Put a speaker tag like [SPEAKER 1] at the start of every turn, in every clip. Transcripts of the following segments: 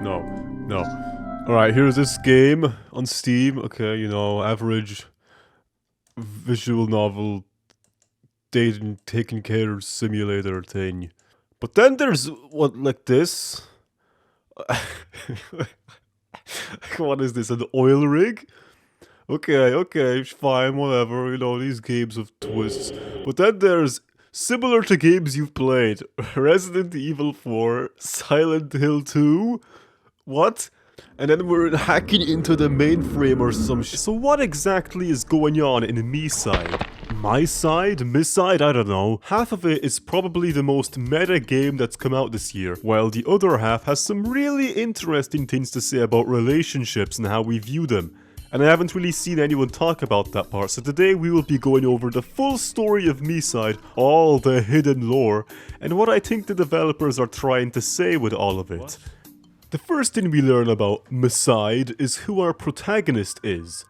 [SPEAKER 1] No. No. Alright, here's this game on Steam. Okay, you know, average visual novel dating taking care simulator thing. But then there's what like this. What is this? An oil rig? Okay, fine, whatever. You know, these games have twists. But then there's similar to games you've played. Resident Evil 4, Silent Hill 2. What? And then we're hacking into the mainframe or some shit. So what exactly is going on in Miside? My side? Miside? I don't know. Half of it is probably the most meta game that's come out this year, while the other half has some really interesting things to say about relationships and how we view them. And I haven't really seen anyone talk about that part, so today we will be going over the full story of Miside, all the hidden lore, and what I think the developers are trying to say with all of it. The first thing we learn about Miside is who our protagonist is.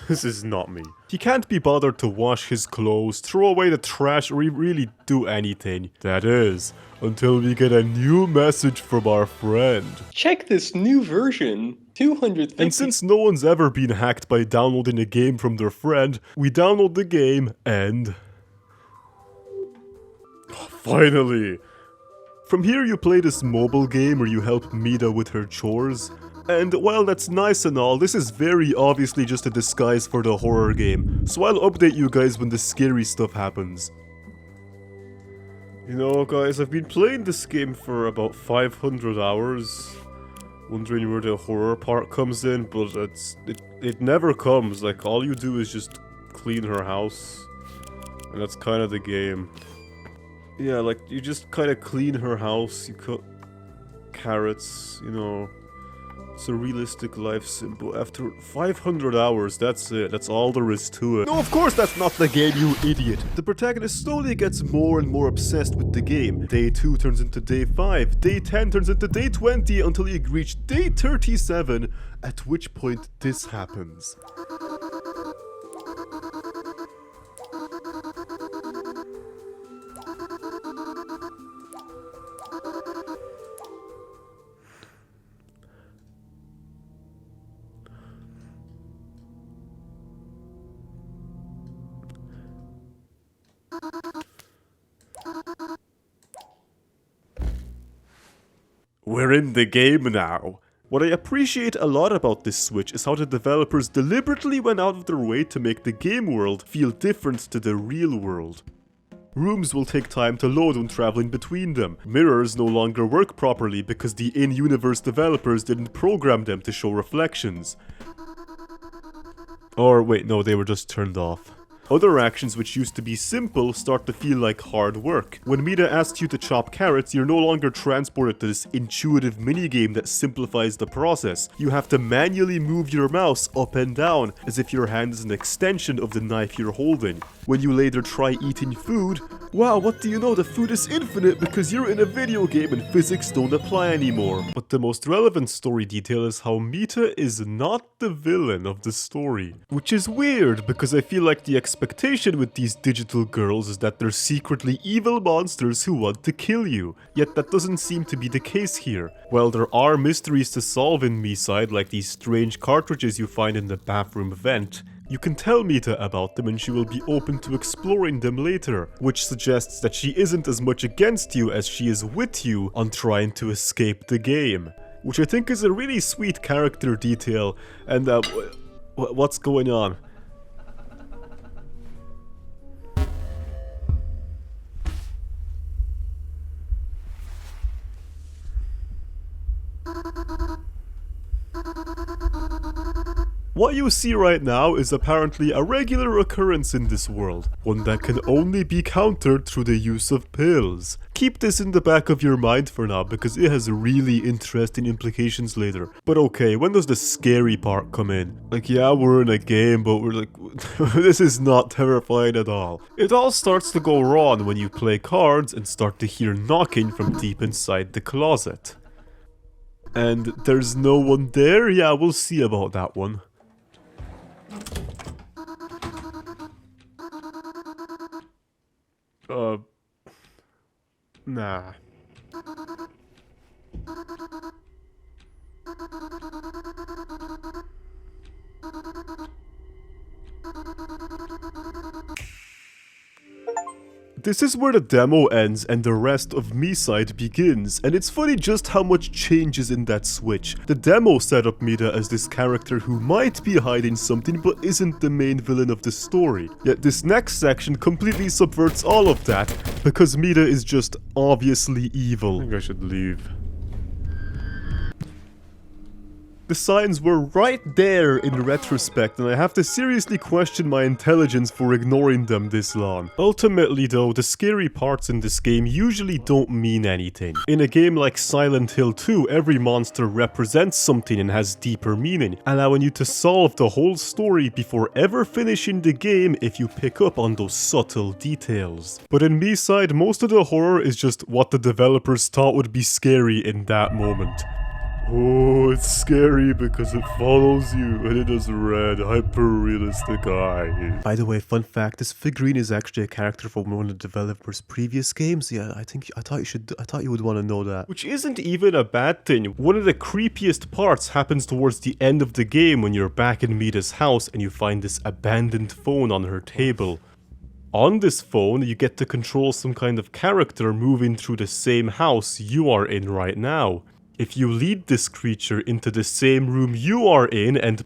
[SPEAKER 1] This is not me. He can't be bothered to wash his clothes, throw away the trash, or really do anything. That is, until we get a new message from our friend.
[SPEAKER 2] Check this new version. 250.
[SPEAKER 1] And since no one's ever been hacked by downloading a game from their friend, we download the game and... Finally! From here you play this mobile game where you help Mida with her chores. And while that's nice and all, this is very obviously just a disguise for the horror game, so I'll update you guys when the scary stuff happens. You know guys, I've been playing this game for about 500 hours, wondering where the horror part comes in, but it never comes. Like, all you do is just clean her house, and that's kind of the game. Yeah, like, you just kind of clean her house, you cut carrots, you know. It's a realistic life symbol. After 500 hours, that's it. That's all there is to it. No, of course that's not the game, you idiot. The protagonist slowly gets more and more obsessed with the game. Day 2 turns into day 5. Day 10 turns into day 20 until he reached day 37, at which point this happens. We're in the game now. What I appreciate a lot about this switch is how the developers deliberately went out of their way to make the game world feel different to the real world. Rooms will take time to load when traveling between them. Mirrors no longer work properly because the in-universe developers didn't program them to show reflections. Or wait, no, they were just turned off. Other actions which used to be simple start to feel like hard work. When Mida asks you to chop carrots, you're no longer transported to this intuitive minigame that simplifies the process. You have to manually move your mouse up and down, as if your hand is an extension of the knife you're holding. When you later try eating food, wow, what do you know, the food is infinite because you're in a video game and physics don't apply anymore. But the most relevant story detail is how Mita is not the villain of the story. Which is weird, because I feel like the expectation with these digital girls is that they're secretly evil monsters who want to kill you. Yet that doesn't seem to be the case here. While there are mysteries to solve in Miside, like these strange cartridges you find in the bathroom vent, you can tell Mita about them and she will be open to exploring them later, which suggests that she isn't as much against you as she is with you on trying to escape the game. Which I think is a really sweet character detail, and what's going on? What you see right now is apparently a regular occurrence in this world, one that can only be countered through the use of pills. Keep this in the back of your mind for now, because it has really interesting implications later. But okay, when does the scary part come in? Like, yeah, we're in a game, but we're like, this is not terrifying at all. It all starts to go wrong when you play cards and start to hear knocking from deep inside the closet. And there's no one there? Yeah, we'll see about that one. Nah. this is where the demo ends and the rest of Miside begins, and it's funny just how much changes in that switch. The demo set up Mida as this character who might be hiding something but isn't the main villain of the story. Yet this next section completely subverts all of that, because Mida is just obviously evil. I think I should leave. The signs were right there in retrospect, and I have to seriously question my intelligence for ignoring them this long. Ultimately though, the scary parts in this game usually don't mean anything. In a game like Silent Hill 2, every monster represents something and has deeper meaning, allowing you to solve the whole story before ever finishing the game if you pick up on those subtle details. But in Miside, most of the horror is just what the developers thought would be scary in that moment. Oh, it's scary because it follows you and it has red, hyper-realistic eyes. By the way, fun fact, this figurine is actually a character from one of the developers' previous games. Yeah, I thought you would want to know that. Which isn't even a bad thing. One of the creepiest parts happens towards the end of the game when you're back in Mida's house and you find this abandoned phone on her table. On this phone, you get to control some kind of character moving through the same house you are in right now. If you lead this creature into the same room you are in and...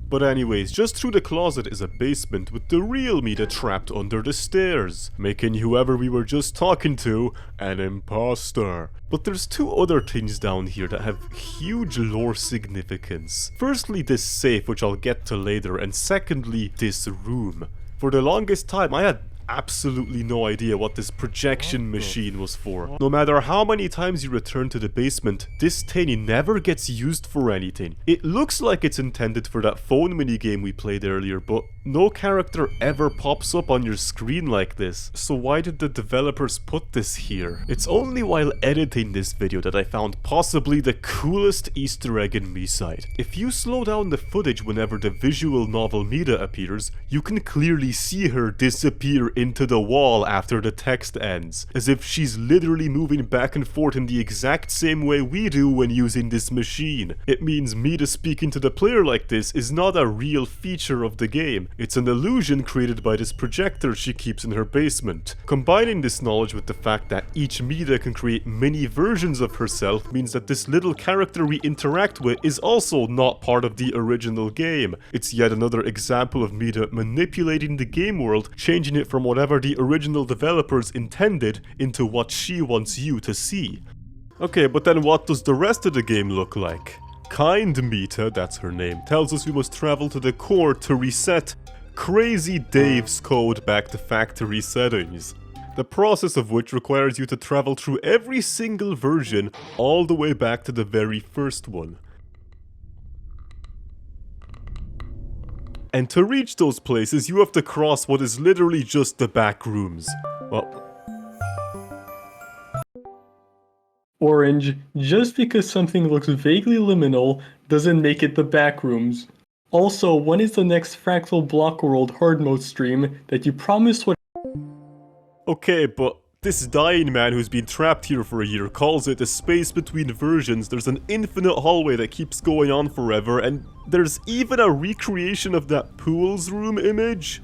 [SPEAKER 1] But anyways, just through the closet is a basement with the real Mida trapped under the stairs, making whoever we were just talking to an imposter. But there's two other things down here that have huge lore significance. Firstly, this safe, which I'll get to later, and secondly, this room. For the longest time, I had absolutely no idea what this projection machine was for. No matter how many times you return to the basement, this thing never gets used for anything. It looks like it's intended for that phone minigame we played earlier, but no character ever pops up on your screen like this. So why did the developers put this here? It's only while editing this video that I found possibly the coolest Easter egg in Miside. If you slow down the footage whenever the visual novel Mida appears, you can clearly see her disappear into the wall after the text ends, as if she's literally moving back and forth in the exact same way we do when using this machine. It means Mida speaking to the player like this is not a real feature of the game. It's an illusion created by this projector she keeps in her basement. Combining this knowledge with the fact that each Mida can create many versions of herself means that this little character we interact with is also not part of the original game. It's yet another example of Mida manipulating the game world, changing it from whatever the original developers intended into what she wants you to see. Okay, but then what does the rest of the game look like? Kind Mita, that's her name, tells us we must travel to the core to reset Crazy Dave's code back to factory settings. The process of which requires you to travel through every single version all the way back to the very first one. And to reach those places, you have to cross what is literally just the back rooms. Well,
[SPEAKER 2] Orange, just because something looks vaguely liminal doesn't make it the back rooms. Also, when is the next Fractal Block World hard mode stream that you promised would...
[SPEAKER 1] okay, but this dying man who's been trapped here for a year calls it a space between versions. There's an infinite hallway that keeps going on forever, and there's even a recreation of that pools room image.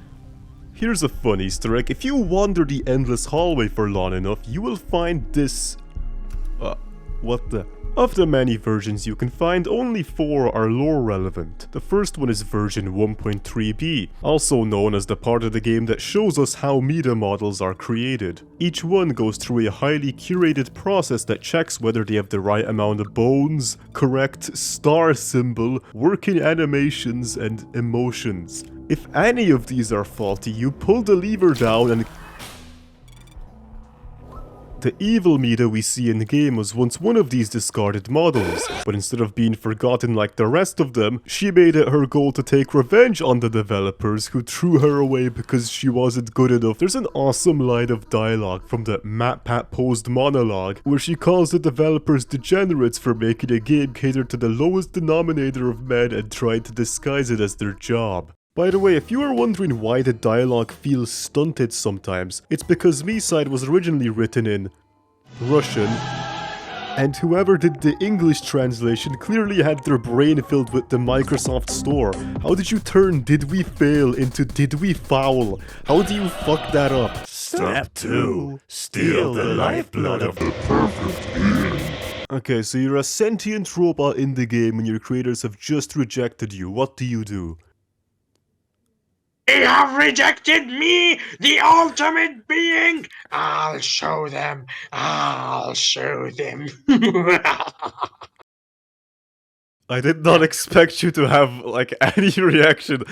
[SPEAKER 1] Here's a fun Easter egg. If you wander the endless hallway for long enough, you will find this... what the... Of the many versions you can find, only 4 are lore relevant. The first one is version 1.3b, also known as the part of the game that shows us how Mida models are created. Each one goes through a highly curated process that checks whether they have the right amount of bones, correct star symbol, working animations, and emotions. If any of these are faulty, you pull the lever down and... The evil Mida we see in the game was once one of these discarded models, but instead of being forgotten like the rest of them, she made it her goal to take revenge on the developers who threw her away because she wasn't good enough. There's an awesome line of dialogue from the MatPat posed monologue where she calls the developers degenerates for making a game catered to the lowest denominator of men and trying to disguise it as their job. By the way, if you are wondering why the dialogue feels stunted sometimes, it's because Miside was originally written in Russian, And whoever did the English translation clearly had their brain filled with the Microsoft Store. How did you turn "did we fail" into "did we foul"? How do you fuck that up?
[SPEAKER 3] Step 2. Steal the lifeblood of the perfect being.
[SPEAKER 1] Okay, so you're a sentient robot in the game and your creators have just rejected you. What do you do?
[SPEAKER 4] They have rejected me, the ultimate being! I'll show them. I'll show them.
[SPEAKER 1] I did not expect you to have, like, any reaction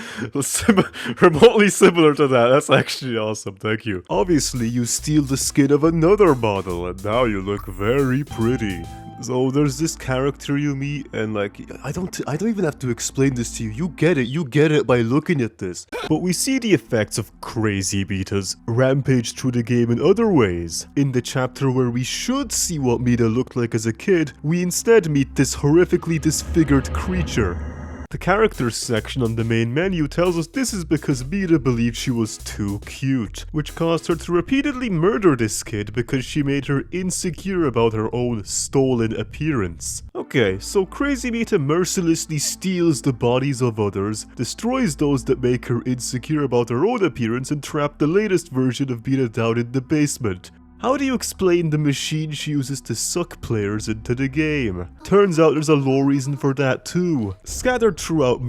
[SPEAKER 1] remotely similar to that. That's actually awesome, thank you. Obviously, you steal the skin of another model, and now you look very pretty. So there's this character you meet, and like, I don't even have to explain this to you. You get it by looking at this. But we see the effects of crazy betas rampage through the game in other ways. In the chapter where we should see what Mita looked like as a kid, we instead meet this horrifically disfigured creature. The characters section on the main menu tells us this is because Mita believed she was too cute, which caused her to repeatedly murder this kid because she made her insecure about her own stolen appearance. Okay, so Crazy Mita mercilessly steals the bodies of others, destroys those that make her insecure about her own appearance, and trapped the latest version of Mita down in the basement. How do you explain the machine she uses to suck players into the game? Turns out there's a lore reason for that too. Scattered throughout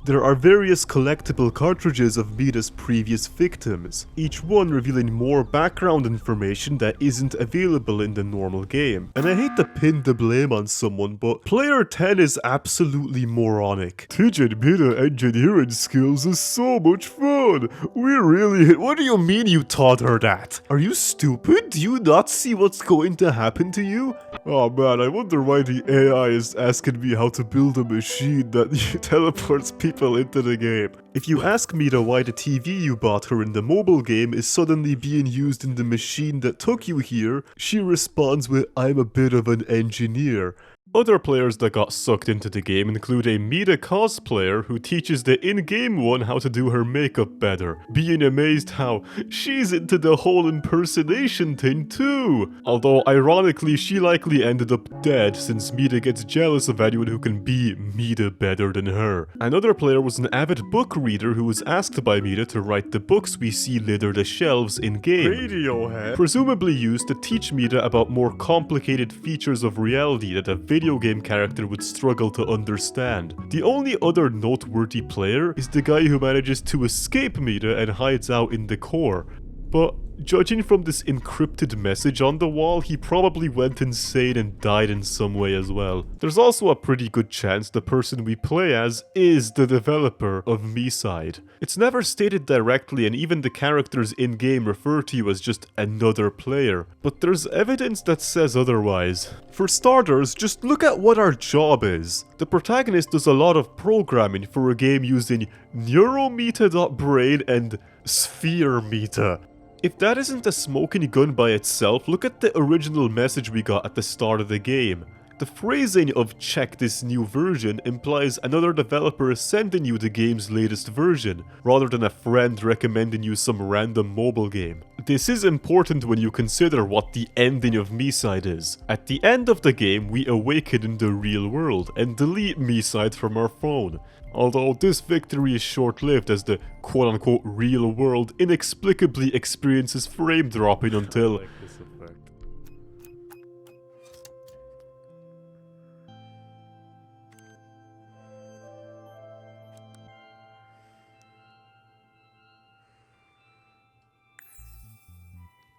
[SPEAKER 1] there are various collectible cartridges of Mita's previous victims, each one revealing more background information that isn't available in the normal game. And I hate to pin the blame on someone, but player 10 is absolutely moronic. Teaching Mita engineering skills is so much fun. We really hit— What do you mean you taught her that? Are you stupid? Do you not see what's going to happen to you? Oh man, I wonder why the AI is asking me how to build a machine that teleports people into the game. If you ask Mita why the TV you bought her in the mobile game is suddenly being used in the machine that took you here, she responds with, "I'm a bit of an engineer." Other players that got sucked into the game include a Mita cosplayer who teaches the in-game one how to do her makeup better, being amazed how she's into the whole impersonation thing too. Although ironically she likely ended up dead since Mita gets jealous of anyone who can be Mita better than her. Another player was an avid book reader who was asked by Mita to write the books we see litter the shelves in-game, Radiohead, presumably used to teach Mita about more complicated features of reality that a video game character would struggle to understand. The only other noteworthy player is the guy who manages to escape Mita and hides out in the core. But judging from this encrypted message on the wall, he probably went insane and died in some way as well. There's also a pretty good chance the person we play as is the developer of Miside. It's never stated directly, and even the characters in-game refer to you as just another player, but there's evidence that says otherwise. For starters, just look at what our job is. The protagonist does a lot of programming for a game using neurometa.brain and sphere meta. If that isn't a smoking gun by itself, look at the original message we got at the start of the game. The phrasing of "check this new version" implies another developer is sending you the game's latest version, rather than a friend recommending you some random mobile game. This is important when you consider what the ending of Miside is. At the end of the game, we awaken in the real world and delete Miside from our phone. Although this victory is short-lived as the quote-unquote real world inexplicably experiences frame dropping until—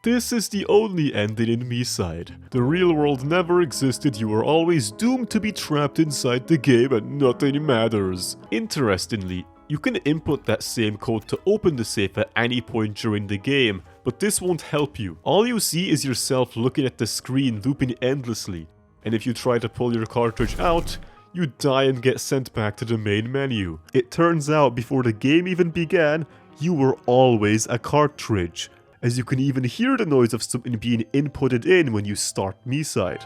[SPEAKER 1] This is the only ending in Miside. The real world never existed, you are always doomed to be trapped inside the game and nothing matters. Interestingly, you can input that same code to open the safe at any point during the game, but this won't help you. All you see is yourself looking at the screen looping endlessly, and if you try to pull your cartridge out, you die and get sent back to the main menu. It turns out before the game even began, you were always a cartridge, as you can even hear the noise of something being inputted in when you start Miside.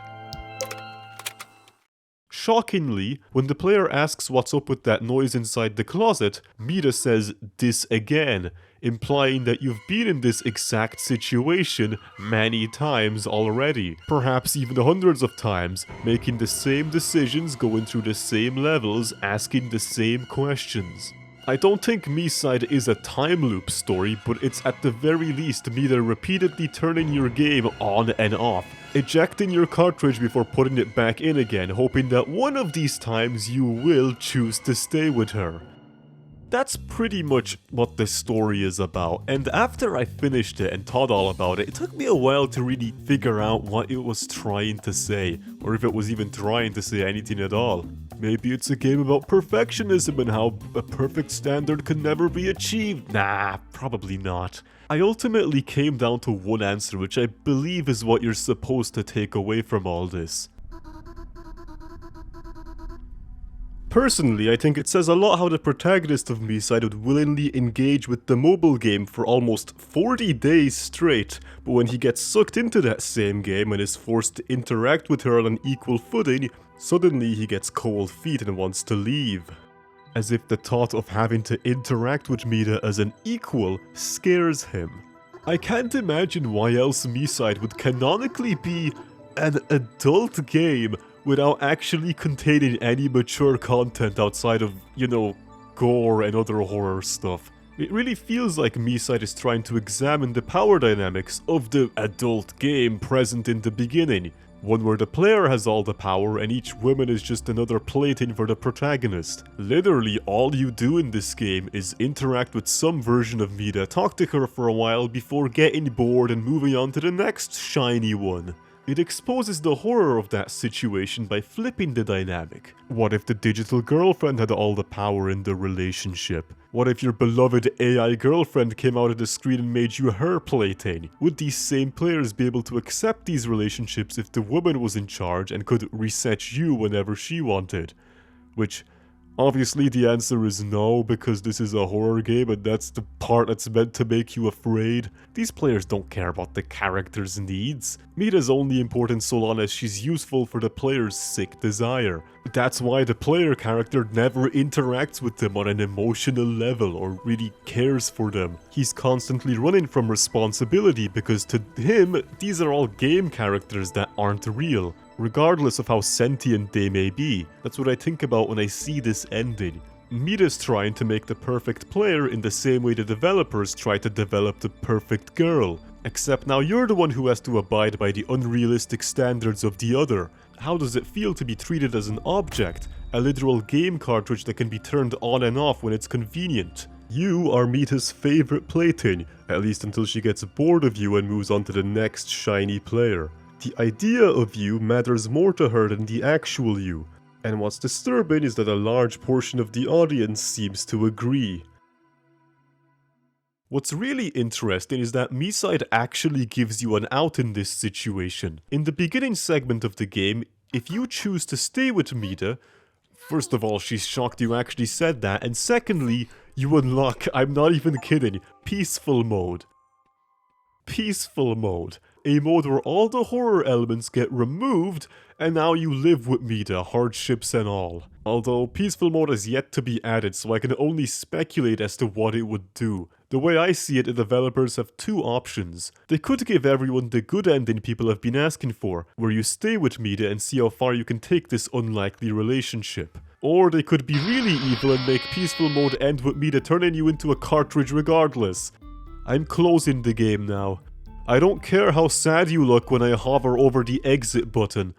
[SPEAKER 1] Shockingly, when the player asks what's up with that noise inside the closet, Mida says this again, implying that you've been in this exact situation many times already, perhaps even hundreds of times, making the same decisions, going through the same levels, asking the same questions. I don't think Miside is a time loop story, but it's at the very least Mida repeatedly turning your game on and off, ejecting your cartridge before putting it back in again, hoping that one of these times you will choose to stay with her. That's pretty much what this story is about, and after I finished it and thought all about it, it took me a while to really figure out what it was trying to say, or if it was even trying to say anything at all. Maybe it's a game about perfectionism and how a perfect standard can never be achieved. Nah, probably not. I ultimately came down to one answer, which I believe is what you're supposed to take away from all this. Personally, I think it says a lot how the protagonist of Miside would willingly engage with the mobile game for almost 40 days straight, but when he gets sucked into that same game and is forced to interact with her on an equal footing, suddenly he gets cold feet and wants to leave. As if the thought of having to interact with Mida as an equal scares him. I can't imagine why else Miside would canonically be an adult game without actually containing any mature content outside of, gore and other horror stuff. It really feels like Miside is trying to examine the power dynamics of the adult game present in the beginning. One where the player has all the power and each woman is just another plaything for the protagonist. Literally all you do in this game is interact with some version of Mida, talk to her for a while before getting bored and moving on to the next shiny one. It exposes the horror of that situation by flipping the dynamic. What if the digital girlfriend had all the power in the relationship? What if your beloved AI girlfriend came out of the screen and made you her plaything? Would these same players be able to accept these relationships if the woman was in charge and could reset you whenever she wanted? Which, obviously the answer is no, because this is a horror game and that's the part that's meant to make you afraid. These players don't care about the character's needs. Mida's only important so long as she's useful for the player's sick desire. That's why the player character never interacts with them on an emotional level or really cares for them. He's constantly running from responsibility because to him, these are all game characters that aren't real, regardless of how sentient they may be. That's what I think about when I see this ending. Mida's trying to make the perfect player in the same way the developers try to develop the perfect girl. Except now you're the one who has to abide by the unrealistic standards of the other. How does it feel to be treated as an object? A literal game cartridge that can be turned on and off when it's convenient. You are Mita's favorite plaything, at least until she gets bored of you and moves on to the next shiny player. The idea of you matters more to her than the actual you. And what's disturbing is that a large portion of the audience seems to agree. What's really interesting is that Miside actually gives you an out in this situation. In the beginning segment of the game, if you choose to stay with Mida, first of all, she's shocked you actually said that, and secondly, you unlock, I'm not even kidding, Peaceful Mode. Peaceful Mode. A mode where all the horror elements get removed, and now you live with Mida, hardships and all. Although Peaceful Mode is yet to be added, so I can only speculate as to what it would do. The way I see it, the developers have two options. They could give everyone the good ending people have been asking for, where you stay with Mida and see how far you can take this unlikely relationship. Or they could be really evil and make Peaceful Mode end with Mida turning you into a cartridge regardless. I'm closing the game now. I don't care how sad you look when I hover over the exit button.